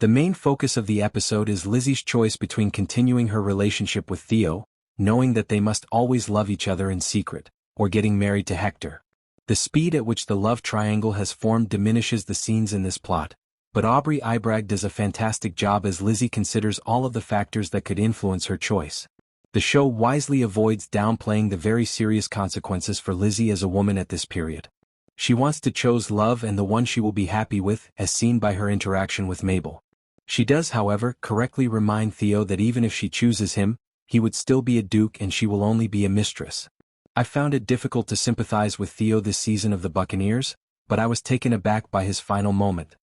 The main focus of the episode is Lizzy's choice between continuing her relationship with Theo, knowing that they must always love each other in secret, or getting married to Hector. The speed at which the love triangle has formed diminishes the scenes in this plot, but Aubri Ibrag does a fantastic job as Lizzy considers all of the factors that could influence her choice. The show wisely avoids downplaying the very serious consequences for Lizzy as a woman at this period. She wants to choose love and the one she will be happy with, as seen by her interaction with Mabel. She does, however, correctly remind Theo that even if she chooses him, he would still be a duke and she will only be a mistress. I found it difficult to sympathize with Theo this season of the Buccaneers, but I was taken aback by his final moment.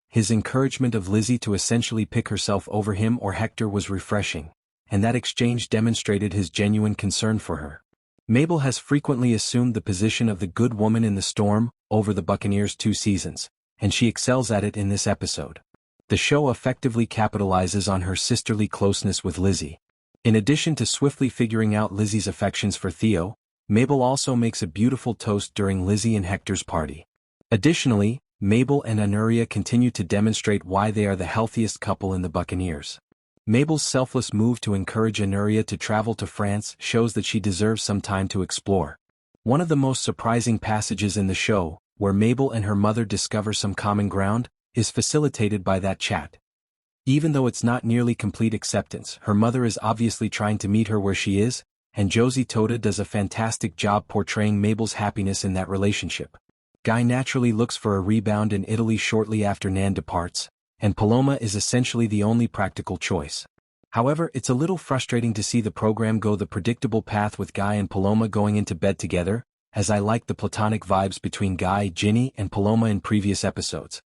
His encouragement of Lizzy to essentially pick herself over him or Hector was refreshing, and that exchange demonstrated his genuine concern for her. Mabel has frequently assumed the position of the good woman in the storm over the Buccaneers' 2 seasons, and she excels at it in this episode. The show effectively capitalizes on her sisterly closeness with Lizzy. In addition to swiftly figuring out Lizzy's affections for Theo, Mabel also makes a beautiful toast during Lizzy and Hector's party. Additionally, Mabel and Anuria continue to demonstrate why they are the healthiest couple in the Buccaneers. Mabel's selfless move to encourage Anuria to travel to France shows that she deserves some time to explore. One of the most surprising passages in the show, where Mabel and her mother discover some common ground, is facilitated by that chat. Even though it's not nearly complete acceptance, her mother is obviously trying to meet her where she is, and Josie Tota does a fantastic job portraying Mabel's happiness in that relationship. Guy naturally looks for a rebound in Italy shortly after Nan departs, and Paloma is essentially the only practical choice. However, it's a little frustrating to see the program go the predictable path with Guy and Paloma going into bed together, as I like the platonic vibes between Guy, Ginny, and Paloma in previous episodes.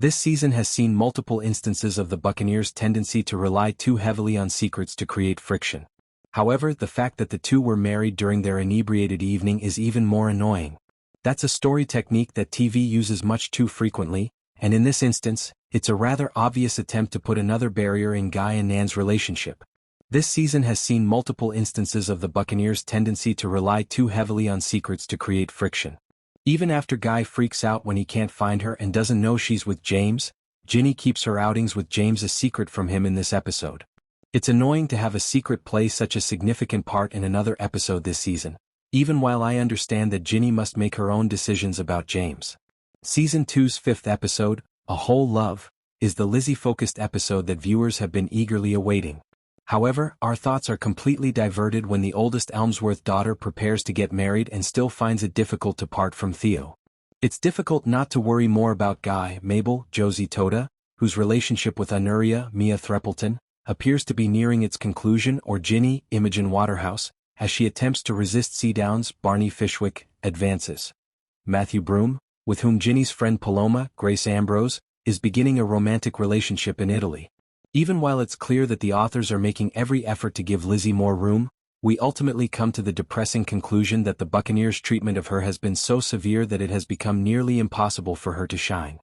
This season has seen multiple instances of the Buccaneers' tendency to rely too heavily on secrets to create friction. However, the fact that the two were married during their inebriated evening is even more annoying. That's a story technique that TV uses much too frequently, and in this instance, it's a rather obvious attempt to put another barrier in Guy and Nan's relationship. This season has seen multiple instances of the Buccaneers' tendency to rely too heavily on secrets to create friction. Even after Guy freaks out when he can't find her and doesn't know she's with James, Ginny keeps her outings with James a secret from him in this episode. It's annoying to have a secret play such a significant part in another episode this season, even while I understand that Ginny must make her own decisions about James. Season 2's 5th episode, A Whole Love, is the Lizzy-focused episode that viewers have been eagerly awaiting. However, our thoughts are completely diverted when the oldest Elmsworth daughter prepares to get married and still finds it difficult to part from Theo. It's difficult not to worry more about Guy, Mabel, Josie Tota, whose relationship with Anuria, Mia Threppleton, appears to be nearing its conclusion, or Ginny, Imogen Waterhouse, as she attempts to resist Seadown's, Barney Fishwick, advances. Matthew Broome, with whom Ginny's friend Paloma, Grace Ambrose, is beginning a romantic relationship in Italy. Even while it's clear that the authors are making every effort to give Lizzy more room, we ultimately come to the depressing conclusion that the Buccaneers' treatment of her has been so severe that it has become nearly impossible for her to shine.